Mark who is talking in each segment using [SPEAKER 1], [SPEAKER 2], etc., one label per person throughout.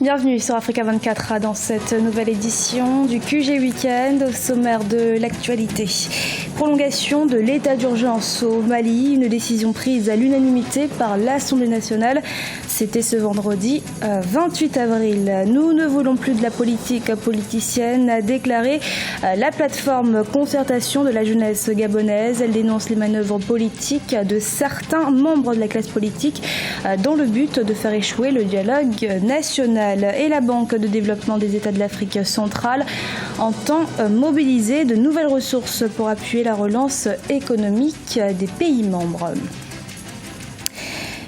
[SPEAKER 1] Bienvenue sur Africa 24 dans cette nouvelle édition du QG Week-end au sommaire de l'actualité. Prolongation de l'état d'urgence au Mali, une décision prise à l'unanimité par l'Assemblée nationale. C'était ce vendredi 28 avril. Nous ne voulons plus de la politique politicienne, a déclaré la plateforme concertation de la jeunesse gabonaise. Elle dénonce les manœuvres politiques de certains membres de la classe politique dans le but de faire échouer le dialogue national. Et la Banque de développement des États de l'Afrique centrale entend mobiliser de nouvelles ressources pour appuyer la relance économique des pays membres.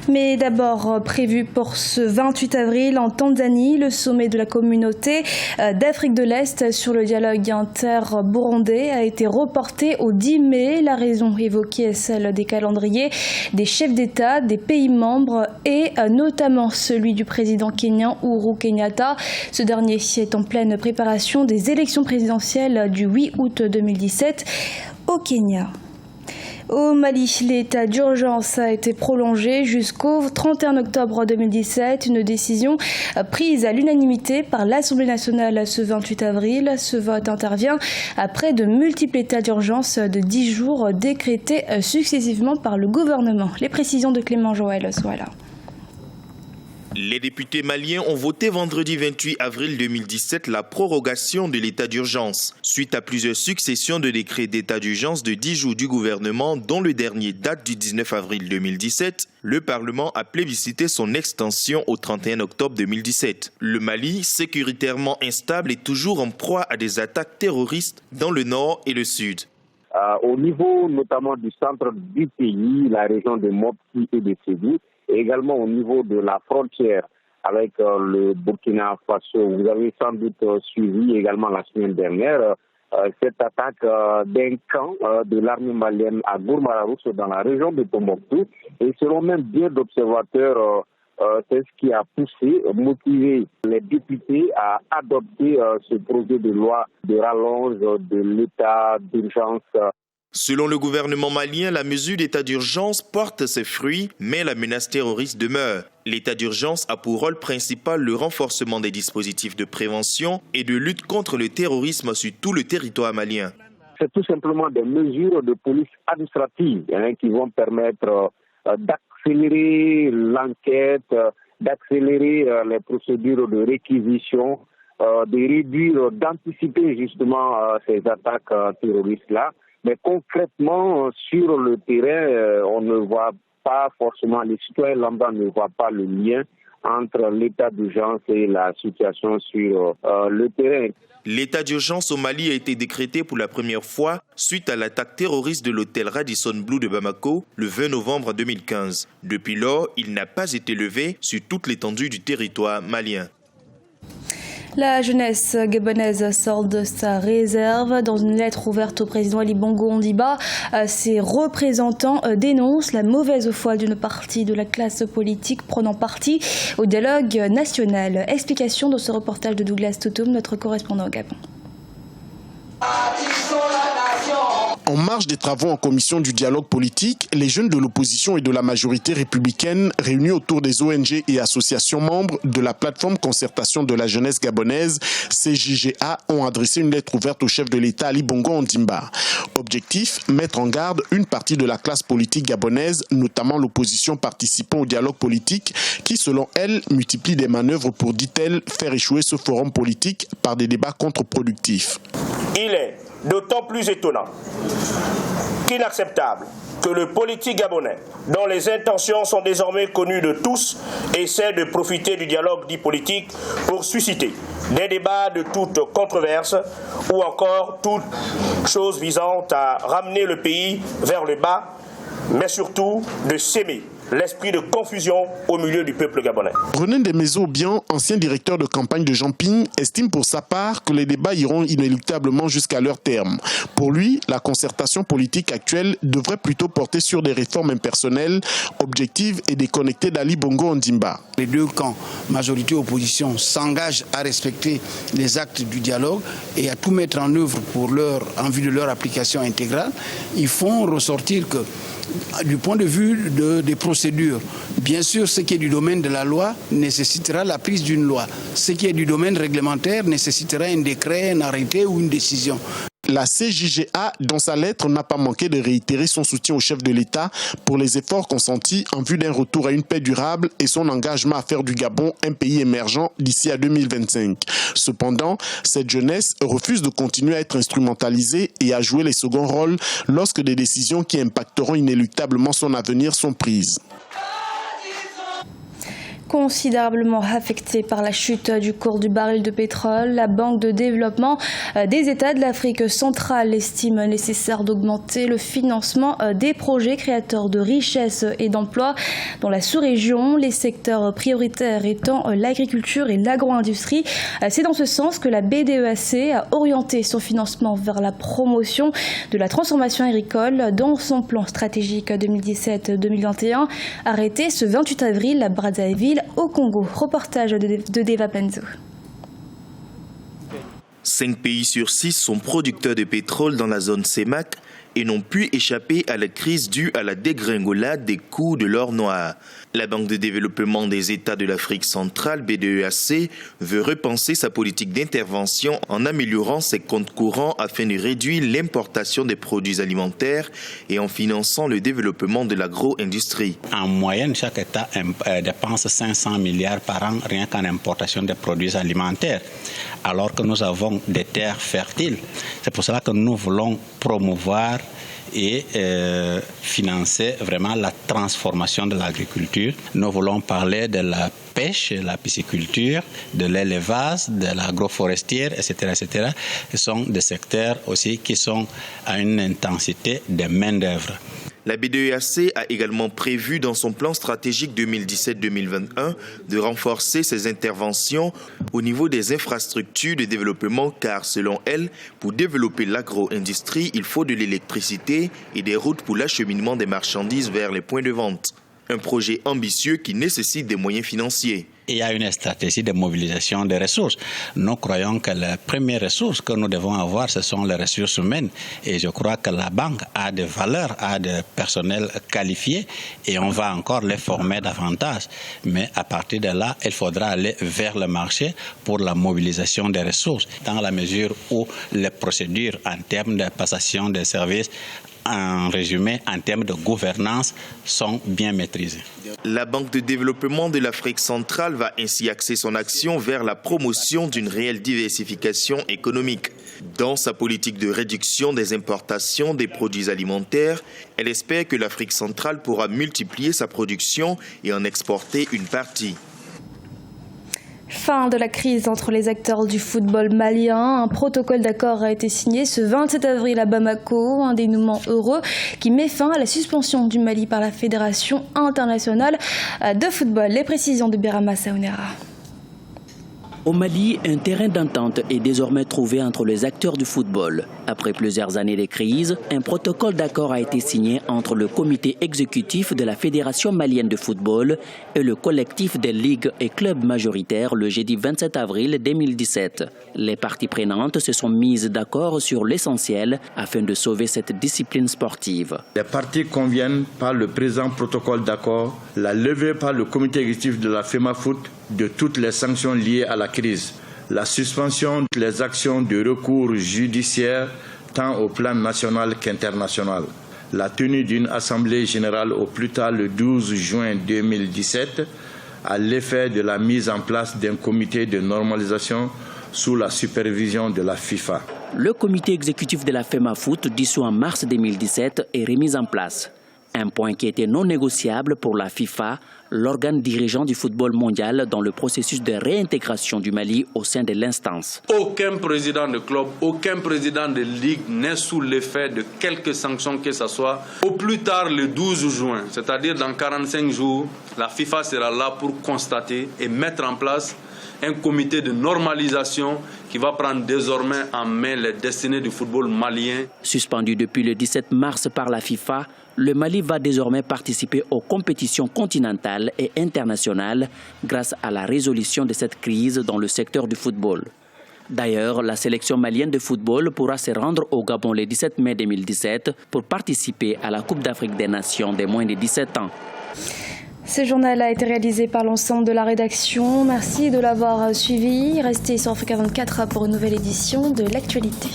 [SPEAKER 1] Mais d'abord, prévu pour ce 28 avril en Tanzanie, le sommet de la communauté d'Afrique de l'Est sur le dialogue inter-burundais a été reporté au 10 mai. La raison évoquée est celle des calendriers des chefs d'État des pays membres et notamment celui du président kényan Uhuru Kenyatta. Ce dernier est en pleine préparation des élections présidentielles du 8 août 2017 au Kenya. Au Mali, l'état d'urgence a été prolongé jusqu'au 31 octobre 2017. Une décision prise à l'unanimité par l'Assemblée nationale ce 28 avril. Ce vote intervient après de multiples états d'urgence de 10 jours décrétés successivement par le gouvernement. Les précisions de Clément Joël soient là.
[SPEAKER 2] Les députés maliens ont voté vendredi 28 avril 2017 la prorogation de l'état d'urgence, suite à plusieurs successions de décrets d'état d'urgence de 10 jours du gouvernement, dont le dernier date du 19 avril 2017. Le Parlement a plébiscité son extension au 31 octobre 2017. Le Mali, sécuritairement instable, est toujours en proie à des attaques terroristes dans le nord et le sud.
[SPEAKER 3] Au niveau notamment du centre du pays, la région de Mopti et de Ségou, et également au niveau de la frontière avec le Burkina Faso. Vous avez sans doute suivi également la semaine dernière cette attaque d'un camp de l'armée malienne à Gourmararousse dans la région de Tombouctou. Et selon même bien d'observateurs, c'est ce qui a poussé, motivé les députés à adopter ce projet de loi de rallonge de l'état d'urgence.
[SPEAKER 2] Selon le gouvernement malien, la mesure d'état d'urgence porte ses fruits, mais la menace terroriste demeure. L'état d'urgence a pour rôle principal le renforcement des dispositifs de prévention et de lutte contre le terrorisme sur tout le territoire malien.
[SPEAKER 3] C'est tout simplement des mesures de police administrative qui vont permettre d'accélérer l'enquête, d'accélérer les procédures de réquisition, de réduire, d'anticiper justement ces attaques terroristes-là. Mais concrètement, sur le terrain, on ne voit pas forcément, les citoyens lambda ne voient pas le lien entre l'état d'urgence et la situation sur le terrain.
[SPEAKER 2] L'état d'urgence au Mali a été décrété pour la première fois suite à l'attaque terroriste de l'hôtel Radisson Blu de Bamako le 20 novembre 2015. Depuis lors, il n'a pas été levé sur toute l'étendue du territoire malien.
[SPEAKER 1] La jeunesse gabonaise sort de sa réserve. Dans une lettre ouverte au président Ali Bongo Ondimba, ses représentants dénoncent la mauvaise foi d'une partie de la classe politique prenant parti au dialogue national. Explication dans ce reportage de Douglas Toutoum, notre correspondant au Gabon.
[SPEAKER 4] En marge des travaux en commission du dialogue politique, les jeunes de l'opposition et de la majorité républicaine réunis autour des ONG et associations membres de la plateforme concertation de la jeunesse gabonaise, CJGA, ont adressé une lettre ouverte au chef de l'État Ali Bongo Ondimba. Objectif, mettre en garde une partie de la classe politique gabonaise, notamment l'opposition participant au dialogue politique, qui selon elle multiplie des manœuvres pour, dit-elle, faire échouer ce forum politique par des débats contre-productifs.
[SPEAKER 5] Il est d'autant plus étonnant qu'inacceptable que le politique gabonais, dont les intentions sont désormais connues de tous, essaie de profiter du dialogue dit politique pour susciter des débats de toute controverse ou encore toute chose visant à ramener le pays vers le bas, mais surtout de s'aimer l'esprit de confusion au milieu du peuple gabonais.
[SPEAKER 4] René Desmaisons-Bian, ancien directeur de campagne de Jean Ping, estime pour sa part que les débats iront inéluctablement jusqu'à leur terme. Pour lui, la concertation politique actuelle devrait plutôt porter sur des réformes impersonnelles, objectives et déconnectées d'Ali Bongo Ondimba.
[SPEAKER 6] Les deux camps, majorité et opposition, s'engagent à respecter les actes du dialogue et à tout mettre en œuvre en vue de leur application intégrale. Ils font ressortir que Du point de vue des procédures, bien sûr, ce qui est du domaine de la loi nécessitera la prise d'une loi. Ce qui est du domaine réglementaire nécessitera un décret, un arrêté ou une décision.
[SPEAKER 4] La CJGA, dans sa lettre, n'a pas manqué de réitérer son soutien au chef de l'État pour les efforts consentis en vue d'un retour à une paix durable et son engagement à faire du Gabon un pays émergent d'ici à 2025. Cependant, cette jeunesse refuse de continuer à être instrumentalisée et à jouer les seconds rôles lorsque des décisions qui impacteront inéluctablement son avenir sont prises.
[SPEAKER 1] Considérablement affectée par la chute du cours du baril de pétrole, la Banque de développement des États de l'Afrique centrale estime nécessaire d'augmenter le financement des projets créateurs de richesses et d'emplois dans la sous-région, les secteurs prioritaires étant l'agriculture et l'agro-industrie. C'est dans ce sens que la BDEAC a orienté son financement vers la promotion de la transformation agricole dans son plan stratégique 2017-2021, arrêté ce 28 avril à Brazzaville, au Congo. Reportage de Deva Penzo.
[SPEAKER 2] 5 pays sur 6 sont producteurs de pétrole dans la zone CEMAC et n'ont pu échapper à la crise due à la dégringolade des coûts de l'or noir. La Banque de développement des États de l'Afrique centrale, BDEAC, veut repenser sa politique d'intervention en améliorant ses comptes courants afin de réduire l'importation des produits alimentaires et en finançant le développement de l'agro-industrie.
[SPEAKER 7] En moyenne, chaque État dépense 500 milliards par an rien qu'en importation de produits alimentaires, alors que nous avons des terres fertiles. C'est pour cela que nous voulons promouvoir et financer vraiment la transformation de l'agriculture. Nous voulons parler de la pêche, la pisciculture, de l'élevage, de l'agroforestière, etc., etc. Ce sont des secteurs aussi qui sont à une intensité de main-d'œuvre.
[SPEAKER 2] La BDEAC a également prévu dans son plan stratégique 2017-2021 de renforcer ses interventions au niveau des infrastructures de développement car selon elle, pour développer l'agro-industrie, il faut de l'électricité et des routes pour l'acheminement des marchandises vers les points de vente. Un projet ambitieux qui nécessite des moyens financiers.
[SPEAKER 7] Il y a une stratégie de mobilisation des ressources. Nous croyons que les premières ressources que nous devons avoir, ce sont les ressources humaines. Et je crois que la banque a des valeurs, a des personnels qualifiés et on va encore les former davantage. Mais à partir de là, il faudra aller vers le marché pour la mobilisation des ressources, dans la mesure où les procédures en termes de passation des services, en résumé, en termes de gouvernance, sont bien maîtrisés.
[SPEAKER 2] La Banque de développement de l'Afrique centrale va ainsi axer son action vers la promotion d'une réelle diversification économique. Dans sa politique de réduction des importations des produits alimentaires, elle espère que l'Afrique centrale pourra multiplier sa production et en exporter une partie.
[SPEAKER 1] Fin de la crise entre les acteurs du football malien. Un protocole d'accord a été signé ce 27 avril à Bamako, un dénouement heureux qui met fin à la suspension du Mali par la Fédération internationale de football. Les précisions de Birama Saounera.
[SPEAKER 8] Au Mali, un terrain d'entente est désormais trouvé entre les acteurs du football. Après plusieurs années de crise, un protocole d'accord a été signé entre le comité exécutif de la Fédération malienne de football et le collectif des ligues et clubs majoritaires le jeudi 27 avril 2017. Les parties prenantes se sont mises d'accord sur l'essentiel afin de sauver cette discipline sportive.
[SPEAKER 9] Les parties conviennent par le présent protocole d'accord la levée par le comité exécutif de la FEMAFOOT de toutes les sanctions liées à la crise, la suspension des actions de recours judiciaire tant au plan national qu'international, la tenue d'une assemblée générale au plus tard le 12 juin 2017 à l'effet de la mise en place d'un comité de normalisation sous la supervision de la FIFA.
[SPEAKER 8] Le comité exécutif de la FEMAFOOT, dissous en mars 2017, est remis en place. Un point qui était non négociable pour la FIFA, l'organe dirigeant du football mondial dans le processus de réintégration du Mali au sein de l'instance.
[SPEAKER 10] Aucun président de club, aucun président de ligue n'est sous l'effet de quelques sanctions que ce soit. Au plus tard le 12 juin, c'est-à-dire dans 45 jours, la FIFA sera là pour constater et mettre en place un comité de normalisation qui va prendre désormais en main les destinées du football malien.
[SPEAKER 8] Suspendu depuis le 17 mars par la FIFA, le Mali va désormais participer aux compétitions continentales et internationales grâce à la résolution de cette crise dans le secteur du football. D'ailleurs, la sélection malienne de football pourra se rendre au Gabon le 17 mai 2017 pour participer à la Coupe d'Afrique des Nations des moins de 17 ans.
[SPEAKER 1] Ce journal a été réalisé par l'ensemble de la rédaction. Merci de l'avoir suivi. Restez sur Africa 24 pour une nouvelle édition de l'actualité.